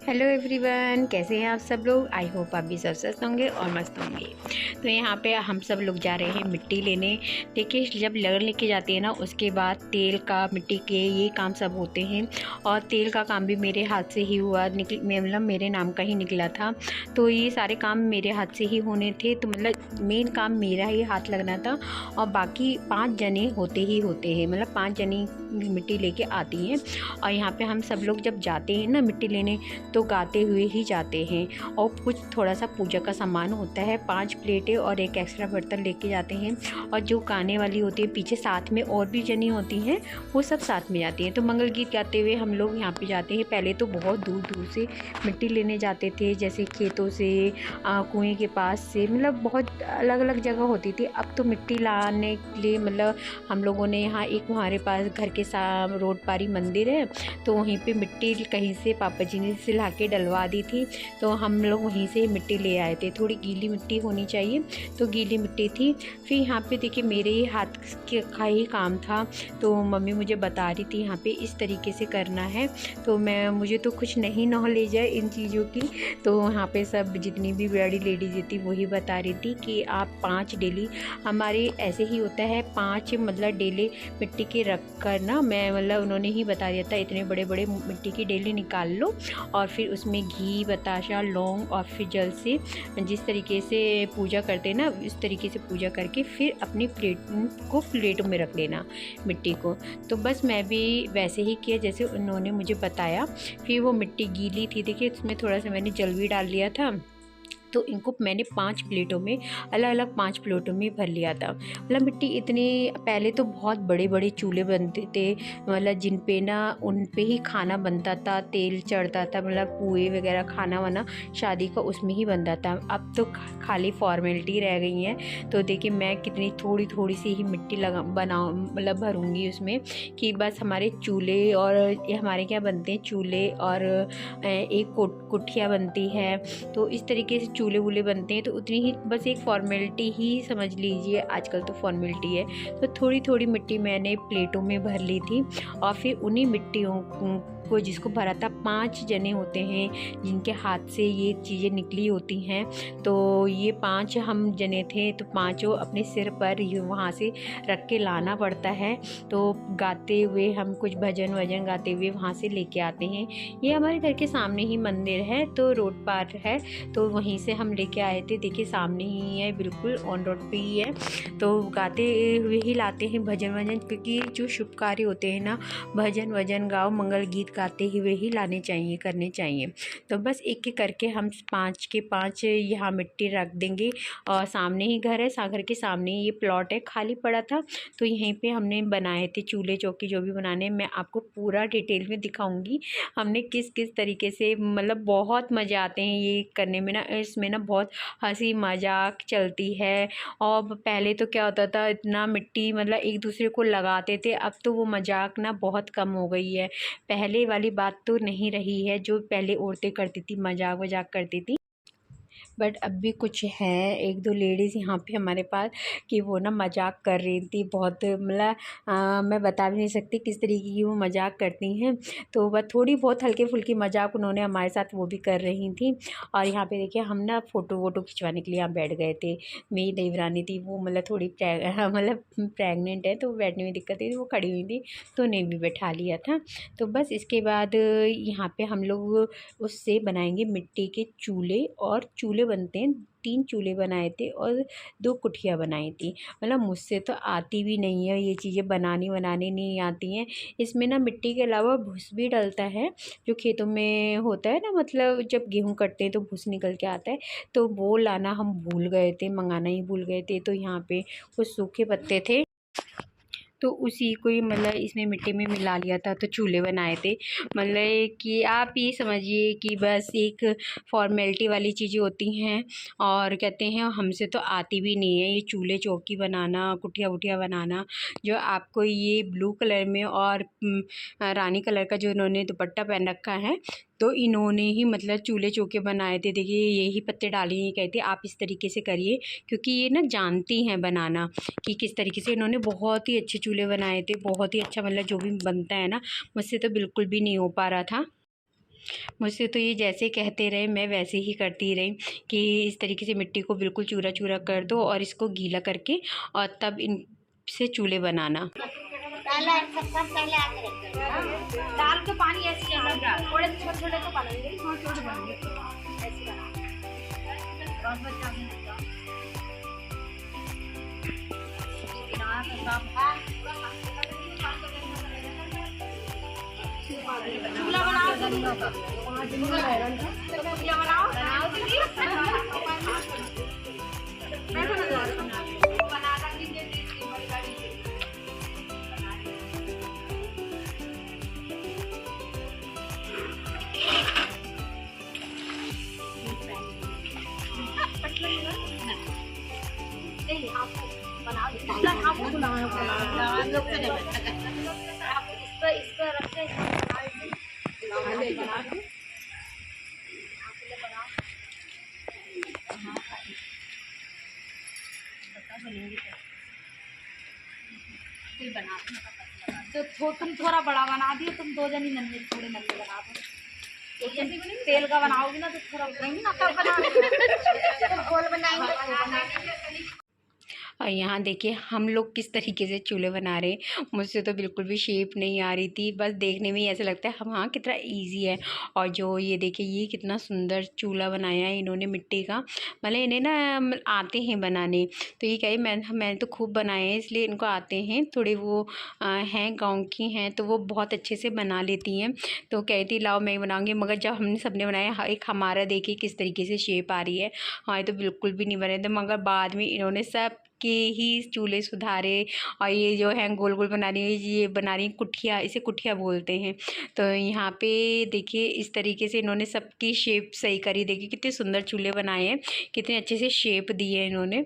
Hello everyone, कैसे हैं आप सब लोग। आई होप आप भी सब स्वस्थ होंगे और मस्त होंगे। तो यहाँ पे हम सब लोग जा रहे हैं मिट्टी लेने। देखिए, जब लगन लेके जाती है ना, उसके बाद तेल का, मिट्टी के ये काम सब होते हैं। और तेल का काम भी मेरे हाथ से ही हुआ, मतलब मेरे नाम का ही निकला था। तो ये सारे काम मेरे हाथ से ही होने थे। तो मतलब मेन काम मेरा ही हाथ लगना था। और बाकी 5 जने होते ही होते हैं, मतलब 5 जनी मिट्टी लेके आती हैं। और यहाँ पे हम सब लोग जब जाते हैं ना मिट्टी लेने, तो गाते हुए ही जाते हैं। और कुछ थोड़ा सा पूजा का सामान होता है, 5 प्लेटें और एक एक्स्ट्रा बर्तन लेके जाते हैं। और जो गाने वाली होती है पीछे, साथ में और भी जनी होती हैं, वो सब साथ में जाती हैं। तो मंगल गीत गाते हुए हम लोग यहाँ पे जाते हैं। पहले तो बहुत दूर दूर से मिट्टी लेने जाते थे, जैसे खेतों से, कुएँ के पास से, मतलब बहुत अलग अलग जगह होती थी। अब तो मिट्टी लाने के लिए मतलब हम लोगों ने यहाँ एक, हमारे पास घर के रोड पारी मंदिर है, तो वहीं पे मिट्टी कहीं से पापा जी ने से ला के डलवा दी थी। तो हम लोग वहीं से मिट्टी ले आए थे। थोड़ी गीली मिट्टी होनी चाहिए, तो गीली मिट्टी थी। फिर यहाँ पे देखिए, मेरे ही हाथ का ही काम था। तो मम्मी मुझे बता रही थी यहाँ पे इस तरीके से करना है। तो मुझे तो कुछ नहीं नॉलेज है इन चीज़ों की। तो यहाँ पे सब जितनी भी बड़ी लेडीज थी वही बता रही थी कि आप 5 डेली, हमारे ऐसे ही होता है 5 मतलब डेली मिट्टी के रख कर ना, मैं मतलब उन्होंने ही बता दिया था, इतने बड़े बड़े मिट्टी की डेली निकाल लो और फिर उसमें घी, बताशा, लौंग और फिर जल से जिस तरीके से पूजा करते हैं ना, इस तरीके से पूजा करके फिर अपनी प्लेटों में रख लेना मिट्टी को। तो बस मैं भी वैसे ही किया जैसे उन्होंने मुझे बताया। फिर वो मिट्टी गीली थी, देखिए उसमें थोड़ा सा मैंने जल भी डाल लिया था। तो इनको मैंने 5 प्लेटों में, अलग अलग 5 प्लेटों में भर लिया था। मतलब मिट्टी इतनी, पहले तो बहुत बड़े बड़े चूल्हे बनते थे, मतलब जिन पे ना, उन पे ही खाना बनता था, तेल चढ़ता था, मतलब पुए वगैरह खाना वाना शादी का उसमें ही बनता था। अब तो खाली फॉर्मेलिटी रह गई हैं। तो देखिए मैं कितनी थोड़ी थोड़ी सी ही मिट्टी मतलब भरूँगी उसमें, कि बस हमारे चूल्हे, और ये हमारे क्या बनते हैं, चूल्हे और एक कुठिया बनती है। तो इस तरीके से चूल्हे वूल्हे बनते हैं। तो उतनी ही बस एक फॉर्मेलिटी ही समझ लीजिए, आजकल तो फॉर्मेलिटी है। तो थोड़ी थोड़ी मिट्टी मैंने प्लेटों में भर ली थी। और फिर उन्हीं मिट्टियों को, जिसको भरा था, 5 जने होते हैं जिनके हाथ से ये चीज़ें निकली होती हैं। तो ये 5 हम जने थे, तो पाँचों अपने सिर पर वहाँ से रख के लाना पड़ता है। तो गाते हुए हम कुछ भजन वजन गाते हुए वहाँ से लेके आते हैं। ये हमारे घर के सामने ही मंदिर है, तो रोड पार है, तो वहीं से हम लेके आए थे। देखिए सामने ही है, बिल्कुल ऑन रोड पे ही है। तो गाते हुए ही लाते हैं भजन वजन, क्योंकि जो शुभ कार्य होते हैं ना, भजन वजन गाओ, मंगल गीत गाते हुए ही लाने चाहिए, करने चाहिए। तो बस एक एक करके हम 5 के 5 यहाँ मिट्टी रख देंगे। और सामने ही घर है, घर के सामने ही ये प्लॉट है, खाली पड़ा था। तो यहीं पे हमने बनाए थे चूल्हे चौकी, जो भी बनाने, मैं आपको पूरा डिटेल में दिखाऊंगी हमने किस किस तरीके से, मतलब बहुत मज़े आते हैं ये करने में ना। इसमें ना बहुत हंसी मजाक चलती है। और पहले तो क्या होता था, इतना मिट्टी मतलब एक दूसरे को लगाते थे, अब तो वो मजाक ना बहुत कम हो गई है। पहले वाली बात तो नहीं रही है, जो पहले औरतें करती थी, मजाक वजाक करती थी। बट अब भी कुछ हैं, एक दो लेडीज़ यहाँ पे हमारे पास, कि वो ना मजाक कर रही थी बहुत, मतलब मैं बता भी नहीं सकती किस तरीके की वो मजाक करती हैं। तो बस थोड़ी बहुत हल्के फुल्की मजाक उन्होंने हमारे साथ वो भी कर रही थी। और यहाँ पे देखिए हम ना फ़ोटो वोटो खिंचवाने के लिए यहाँ बैठ गए थे। मेरी देवरानी थी, वो मतलब थोड़ी मतलब प्रेगनेंट है, तो बैठने में दिक्कत थी, वो खड़ी हुई थी, तो उन्हें भी बैठा लिया था। तो बस इसके बाद यहाँ पे हम लोग उससे बनाएंगे मिट्टी के चूल्हे। और चूल्हे बनते हैं, 3 चूल्हे बनाए थे और 2 कुठिया बनाई थी। मतलब मुझसे तो आती भी नहीं है ये चीज़ें, बनानी नहीं आती हैं। इसमें ना मिट्टी के अलावा भूस भी डलता है, जो खेतों में होता है ना, मतलब जब गेहूँ कटते हैं तो भूस निकल के आता है। तो वो लाना हम भूल गए थे, मंगाना ही भूल गए थे। तो यहाँ पे कुछ सूखे पत्ते थे, तो उसी को ही मतलब इसमें मिट्टी में मिला लिया था, तो चूल्हे बनाए थे। मतलब कि आप ये समझिए कि बस एक फॉर्मेलिटी वाली चीज़ें होती हैं। और कहते हैं हमसे तो आती भी नहीं है ये चूल्हे चौकी बनाना, कुटिया वुटिया बनाना। जो आपको ये ब्लू कलर में और रानी कलर का जो इन्होंने दुपट्टा पहन रखा है, तो इन्होंने ही मतलब चूल्हे चौके बनाए थे। देखिए यही पत्ते डाली, ये कहते आप इस तरीके से करिए, क्योंकि ये ना जानती हैं बनाना कि किस तरीके से। इन्होंने बहुत ही अच्छे चूल्हे बनाए थे, बहुत ही अच्छा, मतलब जो भी बनता है ना, मुझसे तो बिल्कुल भी नहीं हो पा रहा था। मुझसे तो ये जैसे कहते रहे मैं वैसे ही करती रही कि इस तरीके से मिट्टी को बिल्कुल चूरा चूरा कर दो और इसको गीला करके और तब इन से चूल्हे बनाना। दाल के पानी ऐसे थोड़े छोटे छोटे तो बनाएंगे, छोटे छोटे बनाएंगे ऐसे चूल्हा बनाओ, तो तुम थोड़ा बड़ा बना दियो, तुम 2 जनी नन्हे थोड़े नन्हे बना दो। तेल का बनाओगी ना तो थोड़ा गोल बनाएंगे। और यहाँ देखिए हम लोग किस तरीके से चूल्हे बना रहे हैं। मुझसे तो बिल्कुल भी शेप नहीं आ रही थी, बस देखने में ही ऐसा लगता है हम हाँ कितना इजी है। और जो ये देखिए ये कितना सुंदर चूल्हा बनाया है इन्होंने मिट्टी का, मतलब इन्हें ना आते हैं बनाने। तो ये कहे मैंने तो खूब बनाए हैं इसलिए इनको आते हैं। थोड़े वो हैं गाँव की हैं तो वो बहुत अच्छे से बना लेती हैं। तो कहती लाओ मैं बनाऊँगी, मगर जब हमने सबने बनाया एक हमारा देखिए किस तरीके से शेप आ रही है, हमारे तो बिल्कुल भी नहीं बने थे। मगर बाद में इन्होंने सब के ही चूल्हे सुधारे और ये जो है गोल गोल बना रही है, ये बना रही है कुठिया, इसे कुठिया बोलते हैं। तो यहाँ पे देखिए इस तरीके से इन्होंने सबकी शेप सही करी। देखिए कितने सुंदर चूल्हे बनाए हैं, कितने अच्छे से शेप दी है इन्होंने।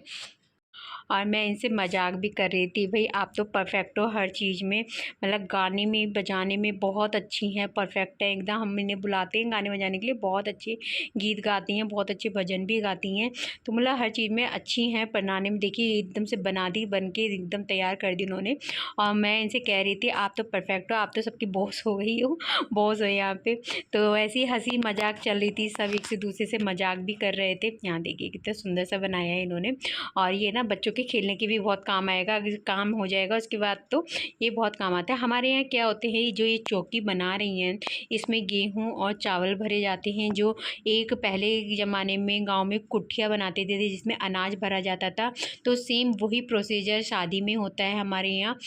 और मैं इनसे मजाक भी कर रही थी, भाई आप तो परफेक्ट हो हर चीज़ में, मतलब गाने में बजाने में बहुत अच्छी हैं, परफेक्ट है एकदम। हम इन्हें बुलाते हैं गाने बजाने के लिए, बहुत अच्छे गीत गाती हैं, बहुत अच्छे भजन भी गाती हैं। तो मतलब हर चीज़ में अच्छी हैं। बनाने में देखिए एकदम से बना दी, बन के एकदम तैयार कर दी उन्होंने। और मैं इनसे कह रही थी आप तो परफेक्ट हो, आप तो सबकी बॉस हो गई हो, बॉस हो यहाँ पे। तो ऐसी ही हंसी मजाक चल रही थी, सब एक से दूसरे से मजाक भी कर रहे थे। यहाँ देखिए कितना सुंदर सा बनाया है इन्होंने। और ये ना बच्चों के खेलने के भी बहुत काम आएगा, अगर काम हो जाएगा उसके बाद तो ये बहुत काम आता है। हमारे यहाँ क्या होते हैं, जो ये चौकी बना रही हैं इसमें गेहूँ और चावल भरे जाते हैं। जो एक पहले ज़माने में गांव में कुठिया बनाते थे जिसमें अनाज भरा जाता था, तो सेम वही प्रोसीजर शादी में होता है हमारे यहाँ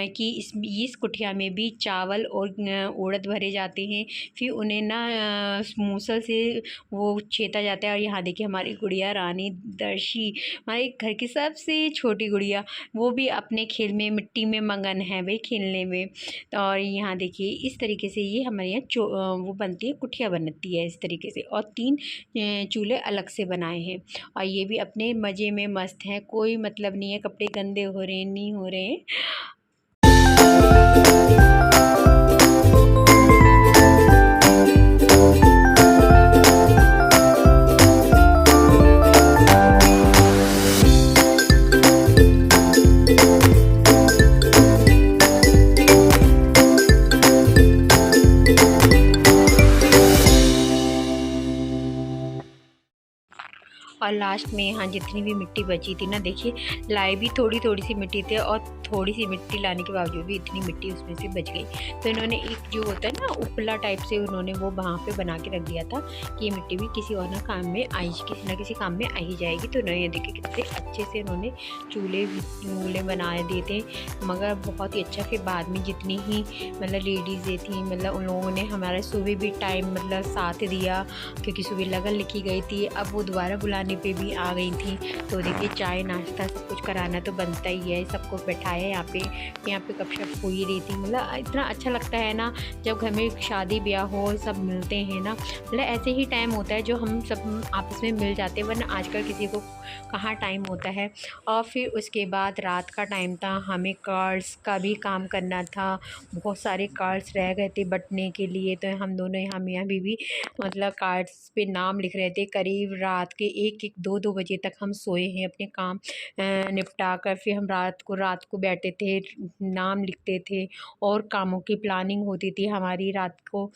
कि इस कुठिया में भी चावल और उड़द भरे जाते हैं। फिर उन्हें ना मूसल से वो छेदा जाता है। और यहाँ देखिए हमारी गुड़िया रानी दर्शी, हमारे घर की सबसे छोटी गुड़िया, वो भी अपने खेल में मिट्टी में मगन है भाई खेलने में। और यहाँ देखिए इस तरीके से ये हमारे यहाँ वो बनती है, कुठिया बनती है इस तरीके से। और 3 चूल्हे अलग से बनाए हैं और ये भी अपने मज़े में मस्त हैं, कोई मतलब नहीं है कपड़े गंदे हो रहे हैं नहीं हो रहे हैं। और लास्ट में यहाँ जितनी भी मिट्टी बची थी ना, देखिए लाई भी थोड़ी थोड़ी सी मिट्टी थी और थोड़ी सी मिट्टी लाने के बावजूद भी इतनी मिट्टी उसमें से बच गई। तो इन्होंने एक जो होता है ना उपला टाइप से उन्होंने वो वहाँ पे बना के रख दिया था कि ये मिट्टी भी किसी और ना काम में आई, किसी ना किसी काम में आ ही जाएगी। तो उन्होंने देखिए कितने अच्छे से उन्होंने चूल्हे बनाए दिए थे, मगर बहुत ही अच्छा। फिर बाद में जितनी ही मतलब लेडीज़ें थी, मतलब उन लोगों ने हमारा सुबह भी टाइम मतलब साथ दिया, क्योंकि सुबह लगन लिखी गई थी। अब वो दोबारा बुलाने पे भी आ गई थी। तो देखिए चाय नाश्ता सब कुछ कराना तो बनता ही है, सबको बैठाया यहाँ पे गपशप हो ही रही थी। मतलब इतना अच्छा लगता है ना जब घर में शादी ब्याह हो, सब मिलते हैं ना, मतलब ऐसे ही टाइम होता है जो हम सब आपस में मिल जाते हैं, वरना आजकल किसी को कहाँ टाइम होता है। और फिर उसके बाद रात का टाइम था, हमें कार्ड्स का भी काम करना था, बहुत सारे कार्ड्स रह गए थे बंटने के लिए। तो हम दोनों यहाँ मियाँ बीवी मतलब कार्ड्स पे नाम लिख रहे थे। करीब रात के 1-1, 2-2 बजे तक हम सोए हैं अपने काम निपटा कर। फिर हम रात को बैठते थे, नाम लिखते थे और कामों की प्लानिंग होती थी हमारी रात को।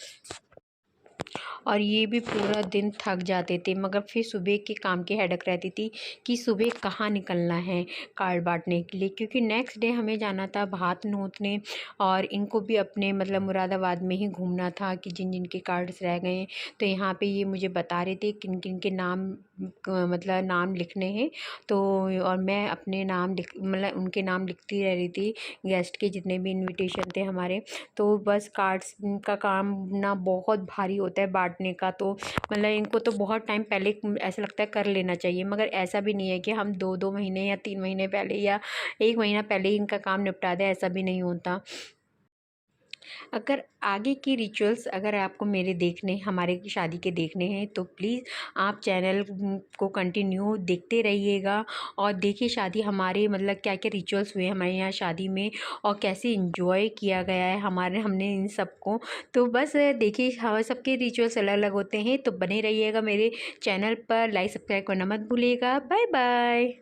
और ये भी पूरा दिन थक जाते थे, मगर फिर सुबह के काम की हेडेक रहती थी कि सुबह कहाँ निकलना है कार्ड बांटने के लिए, क्योंकि नेक्स्ट डे हमें जाना था भात नोतने और इनको भी अपने मतलब मुरादाबाद में ही घूमना था कि जिन जिन के कार्ड्स रह गए हैं। तो यहाँ पे ये मुझे बता रहे थे किन किन के नाम मतलब नाम लिखने हैं। तो और मैं अपने नाम लिख मतलब उनके नाम लिखती रह रही थी, गेस्ट के जितने भी इनविटेशन थे हमारे। तो बस कार्ड्स का काम ना बहुत भारी होता है बांटने का, तो मतलब इनको तो बहुत टाइम पहले ऐसा लगता है कर लेना चाहिए, मगर ऐसा भी नहीं है कि हम 2-2 महीने या 3 महीने पहले या 1 महीना पहले ही इनका काम निपटा दें, ऐसा भी नहीं होता। अगर आगे की रिचुअल्स अगर आपको मेरे देखने हमारे की शादी के देखने हैं तो प्लीज़ आप चैनल को कंटिन्यू देखते रहिएगा और देखिए शादी हमारे मतलब क्या क्या रिचुअल्स हुए हमारे यहाँ शादी में और कैसे इंजॉय किया गया है हमने इन सबको। तो बस देखिए हम सबके रिचुअल्स अलग अलग होते हैं, तो बने रहिएगा मेरे चैनल पर, लाइक सब्सक्राइब करना मत भूलिएगा। Bye bye.